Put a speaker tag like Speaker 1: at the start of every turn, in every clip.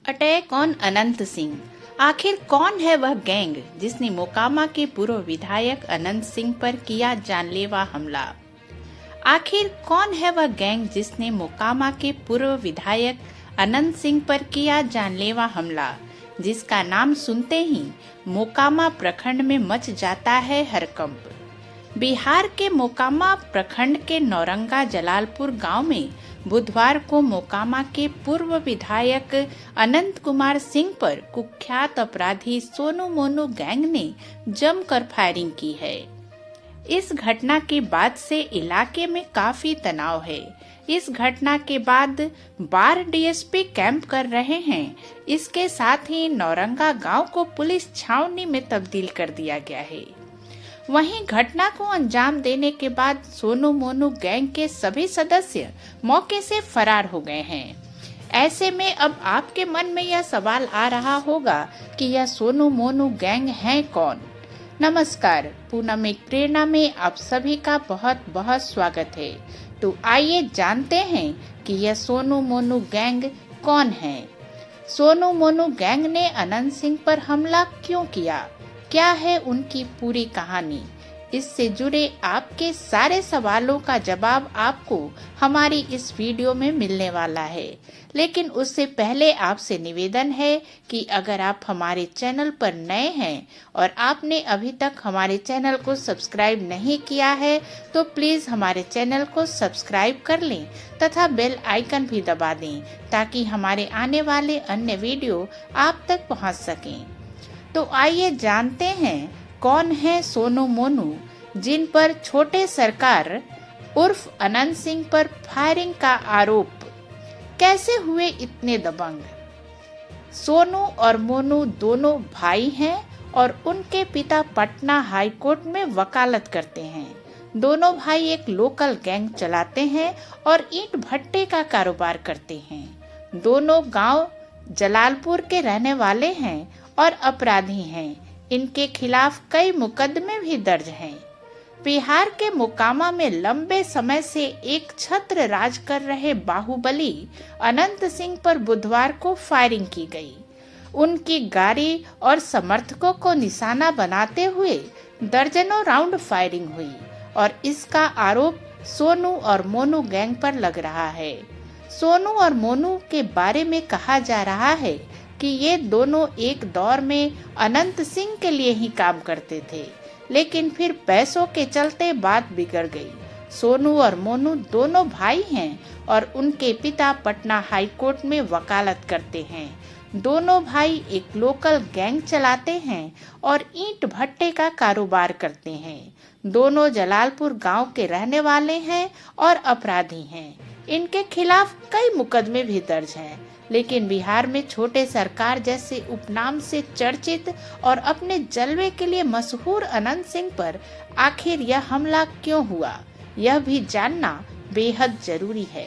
Speaker 1: Attack on Anant Singh. आखिर कौन है वह गैंग जिसने मोकामा के पूर्व विधायक अनंत सिंह पर किया जानलेवा हमला? आखिर कौन है वह गैंग जिसने मोकामा के पूर्व विधायक अनंत सिंह पर किया जानलेवा हमला, जिसका नाम सुनते ही मोकामा प्रखंड में मच जाता है हड़कंप। बिहार के मोकामा प्रखंड के नौरंगा जलालपुर गांव में बुधवार को मोकामा के पूर्व विधायक अनंत कुमार सिंह पर कुख्यात अपराधी सोनू मोनू गैंग ने जमकर फायरिंग की है। इस घटना के बाद से इलाके में काफी तनाव है। इस घटना के बाद बार डीएसपी कैंप कर रहे हैं। इसके साथ ही नौरंगा गांव को पुलिस छावनी में तब्दील कर दिया गया है। वहीं घटना को अंजाम देने के बाद सोनू मोनू गैंग के सभी सदस्य मौके से फरार हो गए हैं। ऐसे में अब आपके मन में यह सवाल आ रहा होगा कि यह सोनू मोनू गैंग है कौन? नमस्कार, पूनम एक प्रेरणा में आप सभी का बहुत बहुत स्वागत है। तो आइए जानते हैं कि यह सोनू मोनू गैंग कौन है। सोनू मोनू गैंग ने अनंत सिंह पर हमला क्यों किया? क्या है उनकी पूरी कहानी? इससे जुड़े आपके सारे सवालों का जवाब आपको हमारी इस वीडियो में मिलने वाला है। लेकिन उससे पहले आपसे निवेदन है कि अगर आप हमारे चैनल पर नए हैं और आपने अभी तक हमारे चैनल को सब्सक्राइब नहीं किया है तो प्लीज हमारे चैनल को सब्सक्राइब कर लें तथा बेल आइकन भी दबा दें ताकि हमारे आने वाले अन्य वीडियो आप तक पहुंच सकें। तो आइए जानते हैं कौन है सोनू मोनू, जिन पर छोटे सरकार उर्फ अनंत सिंह पर फायरिंग का आरोप। कैसे हुए इतने दबंग? सोनू और मोनू दोनों भाई हैं और उनके पिता पटना हाई कोर्ट में वकालत करते हैं। दोनों भाई एक लोकल गैंग चलाते हैं और ईंट भट्टे का कारोबार करते हैं। दोनों गांव जलालपुर के रहने वाले हैं और अपराधी हैं। इनके खिलाफ कई मुकदमे भी दर्ज हैं। बिहार के मोकामा में लंबे समय से एक छत्र राज कर रहे बाहुबली अनंत सिंह पर बुधवार को फायरिंग की गई। उनकी गाड़ी और समर्थकों को निशाना बनाते हुए दर्जनों राउंड फायरिंग हुई और इसका आरोप सोनू और मोनू गैंग पर लग रहा है। सोनू और मोनू के बारे में कहा जा रहा है कि ये दोनों एक दौर में अनंत सिंह के लिए ही काम करते थे, लेकिन फिर पैसों के चलते बात बिगड़ गई। सोनू और मोनू दोनों भाई हैं और उनके पिता पटना हाई कोर्ट में वकालत करते हैं। दोनों भाई एक लोकल गैंग चलाते हैं और ईंट भट्टे का कारोबार करते हैं। दोनों जलालपुर गांव के रहने वाले हैं और अपराधी हैं। इनके खिलाफ कई मुकदमे भी दर्ज हैं। लेकिन बिहार में छोटे सरकार जैसे उपनाम से चर्चित और अपने जलवे के लिए मशहूर अनंत सिंह पर आखिर यह हमला क्यों हुआ, यह भी जानना बेहद जरूरी है।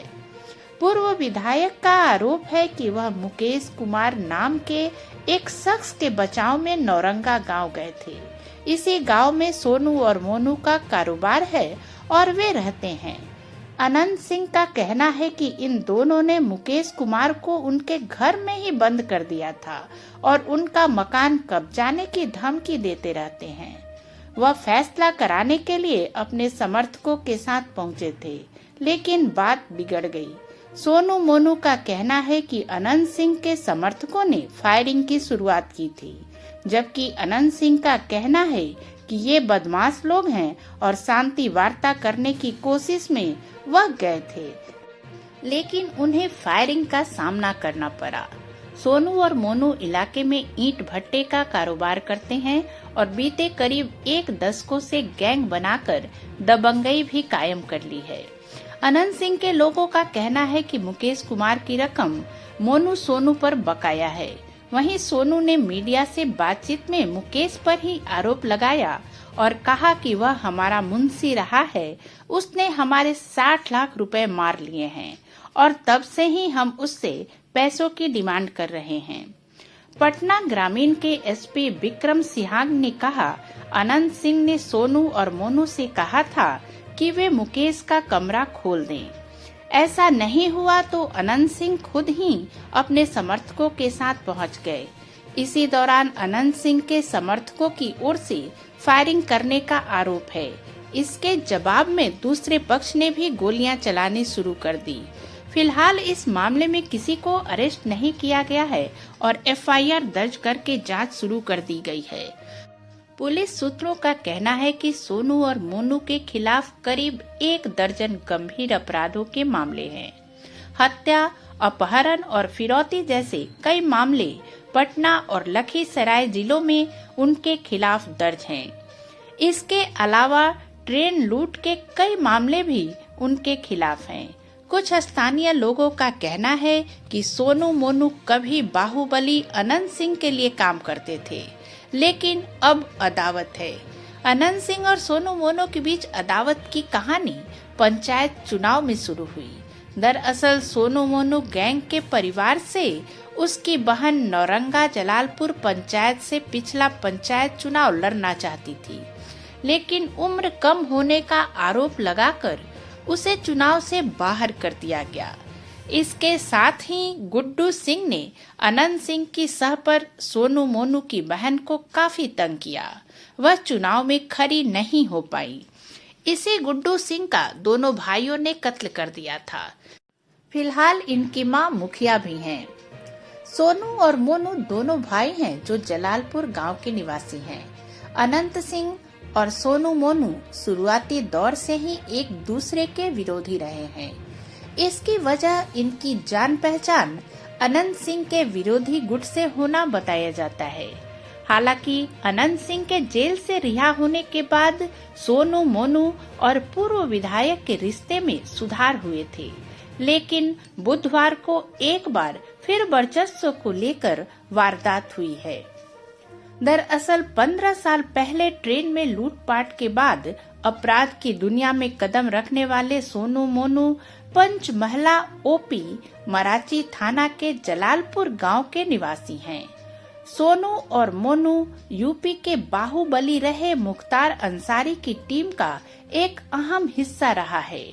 Speaker 1: पूर्व विधायक का आरोप है कि वह मुकेश कुमार नाम के एक शख्स के बचाव में नौरंगा गांव गए थे। इसी गांव में सोनू और मोनू का कारोबार है और वे रहते हैं। अनंत सिंह का कहना है कि इन दोनों ने मुकेश कुमार को उनके घर में ही बंद कर दिया था और उनका मकान कब्जाने की धमकी देते रहते हैं। वह फैसला कराने के लिए अपने समर्थकों के साथ पहुंचे थे, लेकिन बात बिगड़ गई। सोनू मोनू का कहना है कि अनंत सिंह के समर्थकों ने फायरिंग की शुरुआत की थी, जबकि अनंत सिंह का कहना है कि ये बदमाश लोग हैं और शांति वार्ता करने की कोशिश में वह गए थे, लेकिन उन्हें फायरिंग का सामना करना पड़ा। सोनू और मोनू इलाके में ईंट भट्टे का कारोबार करते हैं और बीते करीब एक दशकों से गैंग बनाकर दबंगई भी कायम कर ली है। अनंत सिंह के लोगों का कहना है कि मुकेश कुमार की रकम मोनू सोनू पर बकाया है। वहीं सोनू ने मीडिया से बातचीत में मुकेश पर ही आरोप लगाया और कहा कि वह हमारा मुंशी रहा है, उसने हमारे 60 लाख रुपए मार लिए हैं और तब से ही हम उससे पैसों की डिमांड कर रहे हैं। पटना ग्रामीण के एसपी विक्रम सिहाग ने कहा, अनंत सिंह ने सोनू और मोनू से कहा था कि वे मुकेश का कमरा खोल दें। ऐसा नहीं हुआ तो अनंत सिंह खुद ही अपने समर्थकों के साथ पहुंच गए। इसी दौरान अनंत सिंह के समर्थकों की ओर से फायरिंग करने का आरोप है। इसके जवाब में दूसरे पक्ष ने भी गोलियां चलानी शुरू कर दी। फिलहाल इस मामले में किसी को अरेस्ट नहीं किया गया है और एफआईआर दर्ज करके जांच शुरू कर दी गई है। पुलिस सूत्रों का कहना है कि सोनू और मोनू के खिलाफ करीब 1 दर्जन गंभीर अपराधों के मामले हैं। हत्या, अपहरण और फिरौती जैसे कई मामले पटना और लखीसराय जिलों में उनके खिलाफ दर्ज हैं। इसके अलावा ट्रेन लूट के कई मामले भी उनके खिलाफ हैं। कुछ स्थानीय लोगों का कहना है कि सोनू मोनू कभी बाहुबली अनंत सिंह के लिए काम करते थे, लेकिन अब अदावत है। अनंत सिंह और सोनू मोनू के बीच अदावत की कहानी पंचायत चुनाव में शुरू हुई। दरअसल सोनू मोनू गैंग के परिवार से उसकी बहन नौरंगा जलालपुर पंचायत से पिछला पंचायत चुनाव लड़ना चाहती थी, लेकिन उम्र कम होने का आरोप लगाकर उसे चुनाव से बाहर कर दिया गया। इसके साथ ही गुड्डू सिंह ने अनंत सिंह की सह पर सोनू मोनू की बहन को काफी तंग किया। वह चुनाव में खड़ी नहीं हो पाई। इसी गुड्डू सिंह का दोनों भाइयों ने कत्ल कर दिया था। फिलहाल इनकी मां मुखिया भी हैं। सोनू और मोनू दोनों भाई हैं जो जलालपुर गांव के निवासी हैं। अनंत सिंह और सोनू मोनू शुरुआती दौर से ही एक दूसरे के विरोधी रहे हैं। इसकी वजह इनकी जान पहचान अनंत सिंह के विरोधी गुट से होना बताया जाता है। हालांकि अनंत सिंह के जेल से रिहा होने के बाद सोनू मोनू और पूर्व विधायक के रिश्ते में सुधार हुए थे, लेकिन बुधवार को एक बार फिर वर्चस्व को लेकर वारदात हुई है। दरअसल 15 साल पहले ट्रेन में लूटपाट के बाद अपराध की दुनिया में कदम रखने वाले सोनू मोनू पंचमहला ओपी मराची थाना के जलालपुर गांव के निवासी हैं। सोनू और मोनू यूपी के बाहुबली रहे मुख्तार अंसारी की टीम का एक अहम हिस्सा रहा है।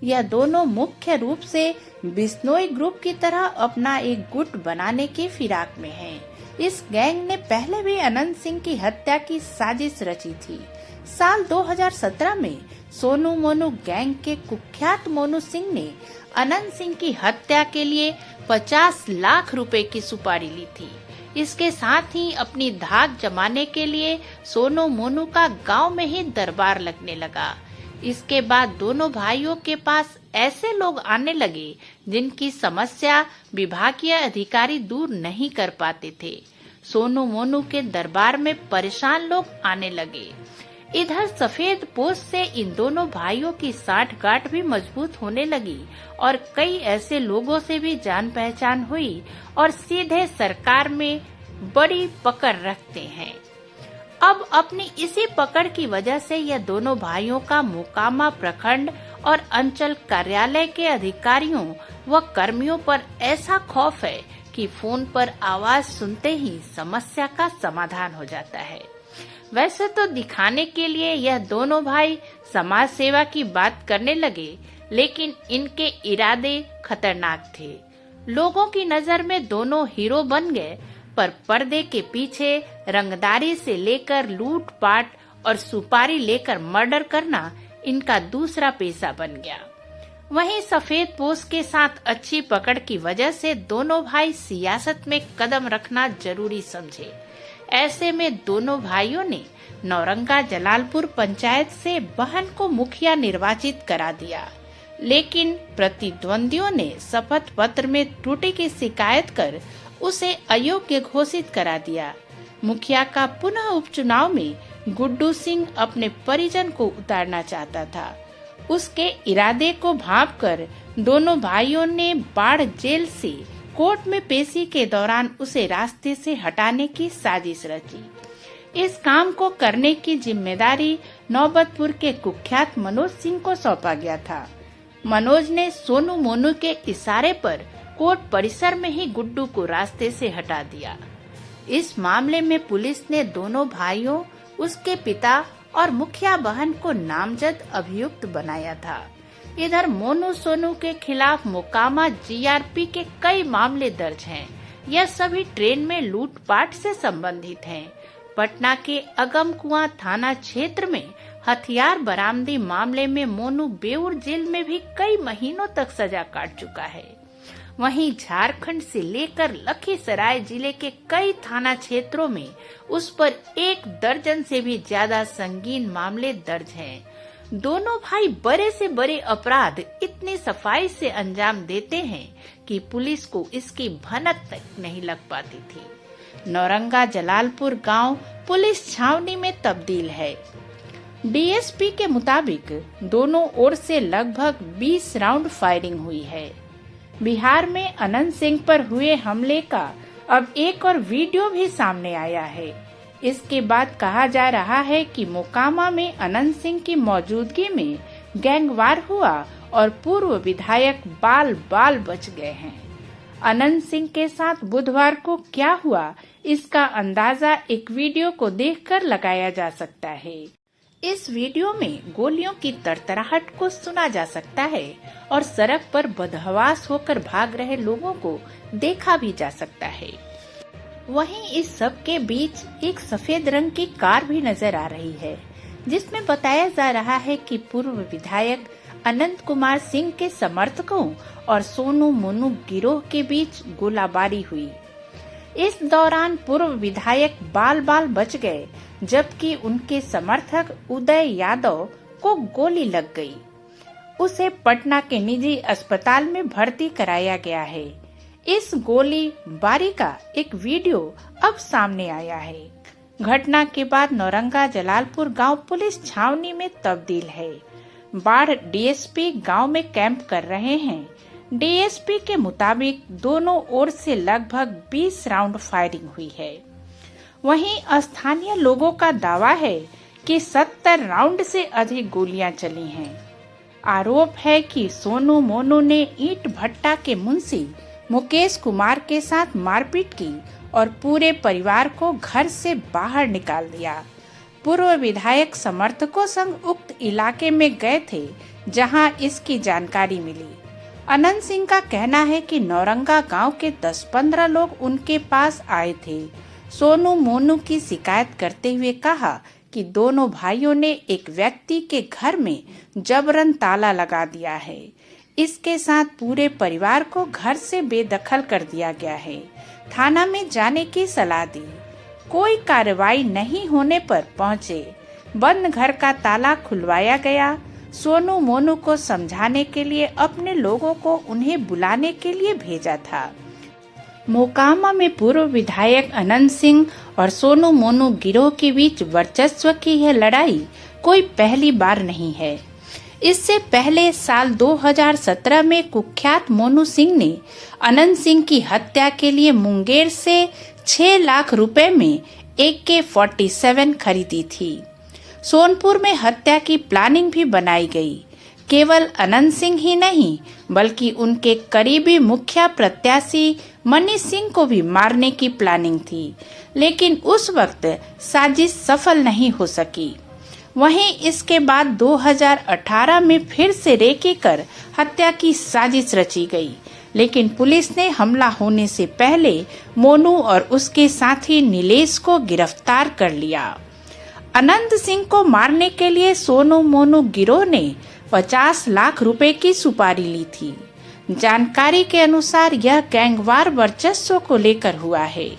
Speaker 1: यह दोनों मुख्य रूप से बिश्नोई ग्रुप की तरह अपना एक गुट बनाने की फिराक में हैं। इस गैंग ने पहले भी अनंत सिंह की हत्या की साजिश रची थी। साल 2017 में सोनू मोनू गैंग के कुख्यात मोनू सिंह ने अनंत सिंह की हत्या के लिए 50 लाख रुपए की सुपारी ली थी। इसके साथ ही अपनी धाक जमाने के लिए सोनू मोनू का गांव में ही दरबार लगने लगा। इसके बाद दोनों भाइयों के पास ऐसे लोग आने लगे जिनकी समस्या विभागीय अधिकारी दूर नहीं कर पाते थे। सोनू मोनू के दरबार में परेशान लोग आने लगे। इधर सफेद पोस्ट से इन दोनों भाइयों की साठगांठ भी मजबूत होने लगी और कई ऐसे लोगों से भी जान पहचान हुई और सीधे सरकार में बड़ी पकड़ रखते हैं। अब अपनी इसी पकड़ की वजह से यह दोनों भाइयों का मोकामा प्रखंड और अंचल कार्यालय के अधिकारियों व कर्मियों पर ऐसा खौफ है कि फोन पर आवाज सुनते ही समस्या का समाधान हो जाता है। वैसे तो दिखाने के लिए यह दोनों भाई समाज सेवा की बात करने लगे, लेकिन इनके इरादे खतरनाक थे। लोगों की नजर में दोनों हीरो बन गए, पर पर्दे के पीछे रंगदारी से लेकर लूटपाट और सुपारी लेकर मर्डर करना इनका दूसरा पेशा बन गया। वहीं सफेद पोस्ट के साथ अच्छी पकड़ की वजह से दोनों भाई सियासत में कदम रखना जरूरी समझे। ऐसे में दोनों भाइयों ने नौरंगा जलालपुर पंचायत से बहन को मुखिया निर्वाचित करा दिया, लेकिन प्रतिद्वंदियों ने शपथ पत्र में त्रुटि की शिकायत कर उसे अयोग्य घोषित करा दिया। मुखिया का पुनः उपचुनाव में गुड्डू सिंह अपने परिजन को उतारना चाहता था। उसके इरादे को भांपकर दोनों भाइयों ने बाढ़ जेल से कोर्ट में पेशी के दौरान उसे रास्ते से हटाने की साजिश रची। इस काम को करने की जिम्मेदारी नौबतपुर के कुख्यात मनोज सिंह को सौंपा गया था। मनोज ने सोनू मोनू के इशारे पर कोर्ट परिसर में ही गुड्डू को रास्ते से हटा दिया। इस मामले में पुलिस ने दोनों भाइयों, उसके पिता और मुखिया बहन को नामजद अभियुक्त बनाया था। इधर मोनू सोनू के खिलाफ मोकामा जीआरपी के कई मामले दर्ज हैं। यह सभी ट्रेन में लूटपाट से संबंधित हैं। पटना के अगमकुआं थाना क्षेत्र में हथियार बरामदी मामले में मोनू बेउर जेल में भी कई महीनों तक सजा काट चुका है। वहीं झारखंड से लेकर लखीसराय जिले के कई थाना क्षेत्रों में उस पर 1 दर्जन से भी ज्यादा संगीन मामले दर्ज हैं। दोनों भाई बड़े से बड़े अपराध इतनी सफाई से अंजाम देते हैं कि पुलिस को इसकी भनक तक नहीं लग पाती थी। नौरंगा जलालपुर गांव पुलिस छावनी में तब्दील है। डीएसपी के मुताबिक दोनों ओर से लगभग 20 राउंड फायरिंग हुई है। बिहार में अनंत सिंह पर हुए हमले का अब एक और वीडियो भी सामने आया है। इसके बाद कहा जा रहा है कि मोकामा में अनंत सिंह की मौजूदगी में गैंगवार हुआ और पूर्व विधायक बाल बाल बच गए हैं। अनंत सिंह के साथ बुधवार को क्या हुआ, इसका अंदाजा एक वीडियो को देखकर लगाया जा सकता है। इस वीडियो में गोलियों की तरतराहट को सुना जा सकता है और सड़क पर बदहवास होकर भाग रहे लोगों को देखा भी जा सकता है। वहीं इस सब के बीच एक सफेद रंग की कार भी नजर आ रही है, जिसमें बताया जा रहा है कि पूर्व विधायक अनंत कुमार सिंह के समर्थकों और सोनू मोनू गिरोह के बीच गोलाबारी हुई। इस दौरान पूर्व विधायक बाल बाल बच गए, जबकि उनके समर्थक उदय यादव को गोली लग गई। उसे पटना के निजी अस्पताल में भर्ती कराया गया है। इस गोली बारी का एक वीडियो अब सामने आया है। घटना के बाद नौरंगा जलालपुर गांव पुलिस छावनी में तब्दील है। बाढ़ डीएसपी गांव में कैंप कर रहे हैं। डीएसपी के मुताबिक दोनों ओर से लगभग 20 राउंड फायरिंग हुई है। वहीं स्थानीय लोगों का दावा है कि 70 राउंड से अधिक गोलियां चली हैं। आरोप है कि सोनू मोनू ने ईंट भट्टा के मुंशी मुकेश कुमार के साथ मारपीट की और पूरे परिवार को घर से बाहर निकाल दिया। पूर्व विधायक समर्थकों संग उक्त इलाके में गए थे, जहां इसकी जानकारी मिली। अनंत सिंह का कहना है कि नौरंगा गांव के 10-15 लोग उनके पास आए थे। सोनू मोनू की शिकायत करते हुए कहा कि दोनों भाइयों ने एक व्यक्ति के घर में जबरन ताला लगा दिया है। इसके साथ पूरे परिवार को घर से बेदखल कर दिया गया है। थाना में जाने की सलाह दी। कोई कार्रवाई नहीं होने पर पहुंचे। बंद घर का ताला खुलवाया गया। सोनू मोनू को समझाने के लिए अपने लोगों को उन्हें बुलाने के लिए भेजा था। मोकामा में पूर्व विधायक अनंत सिंह और सोनू मोनू गिरोह के बीच वर्चस्व की यह लड़ाई कोई पहली बार नहीं है। इससे पहले साल 2017 में कुख्यात मोनू सिंह ने अनंत सिंह की हत्या के लिए मुंगेर से 6 लाख रुपए में AK-47 खरीदी थी। सोनपुर में हत्या की प्लानिंग भी बनाई गई। केवल अनंत सिंह ही नहीं, बल्कि उनके करीबी मुखिया प्रत्याशी मनीष सिंह को भी मारने की प्लानिंग थी, लेकिन उस वक्त साजिश सफल नहीं हो सकी। वहीं इसके बाद 2018 में फिर से रेकी कर हत्या की साजिश रची गई, लेकिन पुलिस ने हमला होने से पहले मोनू और उसके साथी नीलेश को गिरफ्तार कर लिया। अनंत सिंह को मारने के लिए सोनू मोनू गिरोह ने 50 लाख रुपए की सुपारी ली थी। जानकारी के अनुसार यह गैंगवार वर्चस्व को लेकर हुआ है।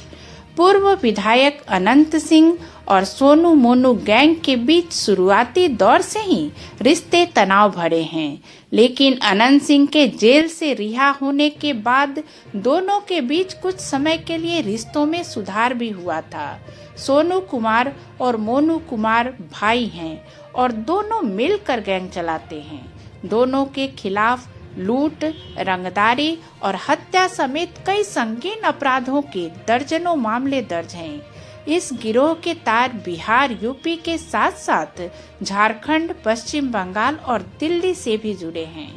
Speaker 1: पूर्व विधायक अनंत सिंह और सोनू मोनू गैंग के बीच शुरुआती दौर से ही रिश्ते तनाव भरे हैं, लेकिन अनंत सिंह के जेल से रिहा होने के बाद दोनों के बीच कुछ समय के लिए रिश्तों में सुधार भी हुआ था। सोनू कुमार और मोनू कुमार भाई हैं और दोनों मिलकर गैंग चलाते हैं। दोनों के खिलाफ लूट, रंगदारी और हत्या समेत कई संगीन अपराधों के दर्जनों मामले दर्ज हैं। इस गिरोह के तार बिहार, यूपी के साथ साथ झारखंड, पश्चिम बंगाल और दिल्ली से भी जुड़े हैं।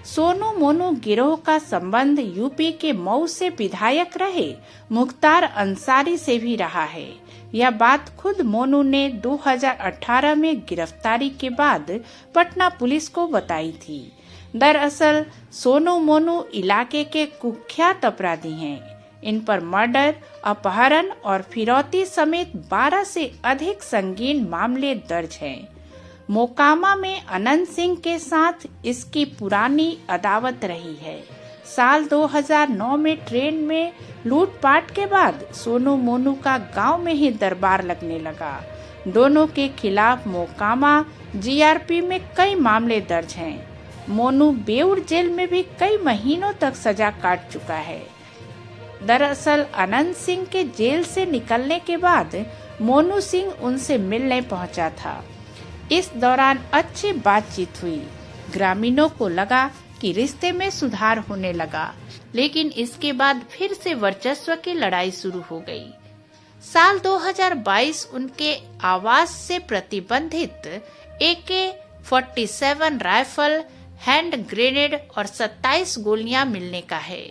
Speaker 1: सोनू मोनू गिरोह का संबंध यूपी के मऊ से विधायक रहे मुख्तार अंसारी से भी रहा है। यह बात खुद मोनू ने 2018 में गिरफ्तारी के बाद पटना पुलिस को बताई थी। दरअसल सोनू मोनू इलाके के कुख्यात अपराधी हैं। इन पर मर्डर, अपहरण और फिरौती समेत 12 से अधिक संगीन मामले दर्ज हैं। मोकामा में अनंत सिंह के साथ इसकी पुरानी अदावत रही है। साल 2009 में ट्रेन में लूटपाट के बाद सोनू मोनू का गांव में ही दरबार लगने लगा। दोनों के खिलाफ मोकामा जीआरपी में कई मामले दर्ज हैं। मोनू बेउर जेल में भी कई महीनों तक सजा काट चुका है। दरअसल अनंत सिंह के जेल से निकलने के बाद मोनू सिंह उनसे मिलने पहुंचा था। इस दौरान अच्छी बातचीत हुई। ग्रामीणों को लगा कि रिश्ते में सुधार होने लगा, लेकिन इसके बाद फिर से वर्चस्व की लड़ाई शुरू हो गई। साल 2022 उनके आवास से प्रतिबंधित AK-47 राइफल, हैंड ग्रेनेड और 27 गोलियां मिलने का है।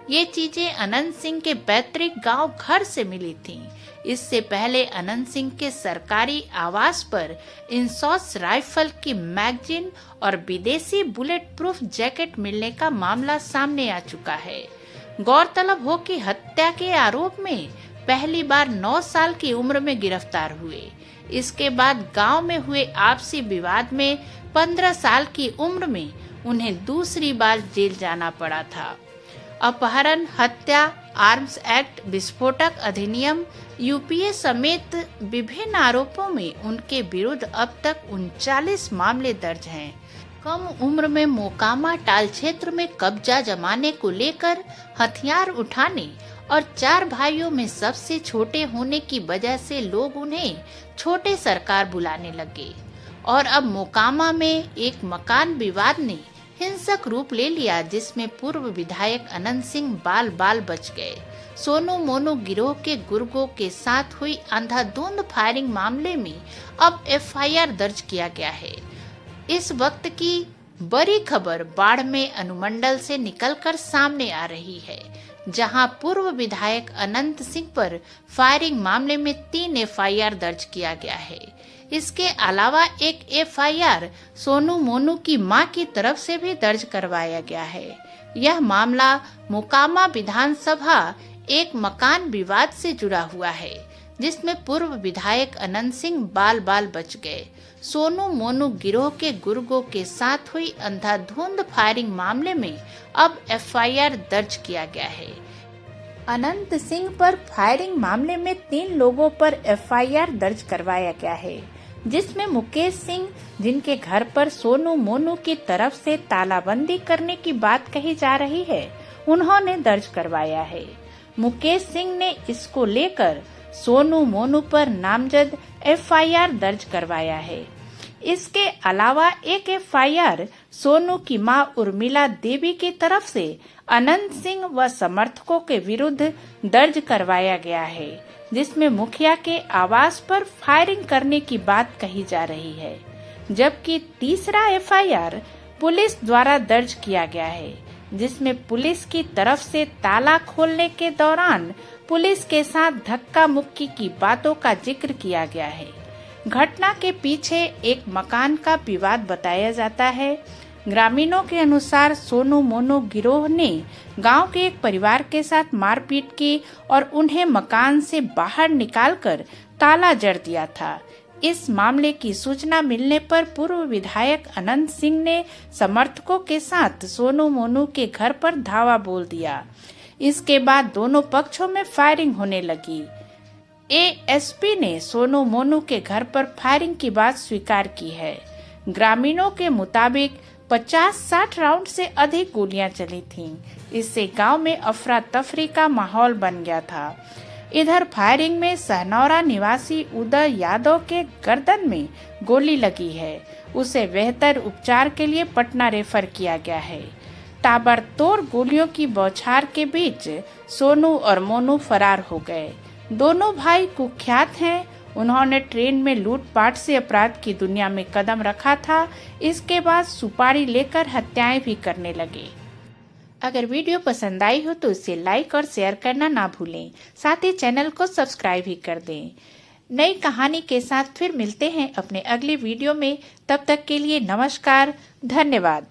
Speaker 1: ये चीजें अनंत सिंह के पैतृक गांव घर से मिली थीं। इससे पहले अनंत सिंह के सरकारी आवास पर इंसॉस राइफल की मैगजीन और विदेशी बुलेट प्रूफ जैकेट मिलने का मामला सामने आ चुका है। गौरतलब हो कि हत्या के आरोप में पहली बार 9 साल की उम्र में गिरफ्तार हुए। इसके बाद गांव में हुए आपसी विवाद में 15 साल की उम्र में उन्हें दूसरी बार जेल जाना पड़ा था। अपहरण, हत्या, आर्म्स एक्ट, विस्फोटक अधिनियम, यूपीए समेत विभिन्न आरोपों में उनके विरुद्ध अब तक 39 मामले दर्ज हैं। कम उम्र में मोकामा टाल क्षेत्र में कब्जा जमाने को लेकर हथियार उठाने और 4 भाइयों में सबसे छोटे होने की वजह से लोग उन्हें छोटे सरकार बुलाने लगे और अब मोकामा में एक मकान विवाद ने हिंसक रूप ले लिया, जिसमें पूर्व विधायक अनंत सिंह बाल बाल बच गए। सोनू मोनू गिरोह के गुर्गों के साथ हुई अंधाधुंध फायरिंग मामले में अब FIR दर्ज किया गया है। इस वक्त की बड़ी खबर बाड़मेर अनुमंडल से निकलकर सामने आ रही है, जहां पूर्व विधायक अनंत सिंह पर फायरिंग मामले में 3 FIR दर्ज किया गया है। इसके अलावा एक FIR सोनू मोनू की मां की तरफ से भी दर्ज करवाया गया है। यह मामला मोकामा विधानसभा एक मकान विवाद से जुड़ा हुआ है, जिसमें पूर्व विधायक अनंत सिंह बाल बाल बच गए। सोनू मोनू गिरोह के गुर्गों के साथ हुई अंधाधुंध फायरिंग मामले में अब FIR दर्ज किया गया है। अनंत सिंह पर फायरिंग मामले में 3 लोगों पर FIR दर्ज करवाया गया है, जिसमें मुकेश सिंह, जिनके घर पर सोनू मोनू की तरफ से तालाबंदी करने की बात कही जा रही है, उन्होंने दर्ज करवाया है। मुकेश सिंह ने इसको लेकर सोनू मोनू पर नामजद FIR दर्ज करवाया है। इसके अलावा एक FIR सोनू की मां उर्मिला देवी की तरफ से अनंत सिंह व समर्थकों के विरुद्ध दर्ज करवाया गया है, जिसमें मुखिया के आवास पर फायरिंग करने की बात कही जा रही है। जबकि तीसरा FIR पुलिस द्वारा दर्ज किया गया है, जिसमें पुलिस की तरफ से ताला खोलने के दौरान पुलिस के साथ धक्का मुक्की की बातों का जिक्र किया गया है। घटना के पीछे एक मकान का विवाद बताया जाता है। ग्रामीणों के अनुसार सोनू मोनू गिरोह ने गांव के एक परिवार के साथ मारपीट की और उन्हें मकान से बाहर निकालकर ताला जड़ दिया था। इस मामले की सूचना मिलने पर पूर्व विधायक अनंत सिंह ने समर्थकों के साथ सोनू मोनू के घर पर धावा बोल दिया। इसके बाद दोनों पक्षों में फायरिंग होने लगी। ASP ने सोनू मोनू के घर पर फायरिंग की बात स्वीकार की है। ग्रामीणों के मुताबिक 50-60 राउंड से अधिक गोलियां चली थीं। इससे गांव में अफरा तफरी का माहौल बन गया था। इधर फायरिंग में सहनौरा निवासी उदय यादव के गर्दन में गोली लगी है। उसे बेहतर उपचार के लिए पटना रेफर किया गया है। ताबड़तोड़ गोलियों की बौछार के बीच सोनू और मोनू फरार हो गए। दोनों भाई कुख्यात हैं। उन्होंने ट्रेन में लूटपाट से अपराध की दुनिया में कदम रखा था। इसके बाद सुपारी लेकर हत्याएं भी करने लगे। अगर वीडियो पसंद आई हो तो इसे लाइक और शेयर करना ना भूलें। साथ ही चैनल को सब्सक्राइब भी कर दें। नई कहानी के साथ फिर मिलते हैं अपने अगले वीडियो में। तब तक के लिए नमस्कार, धन्यवाद।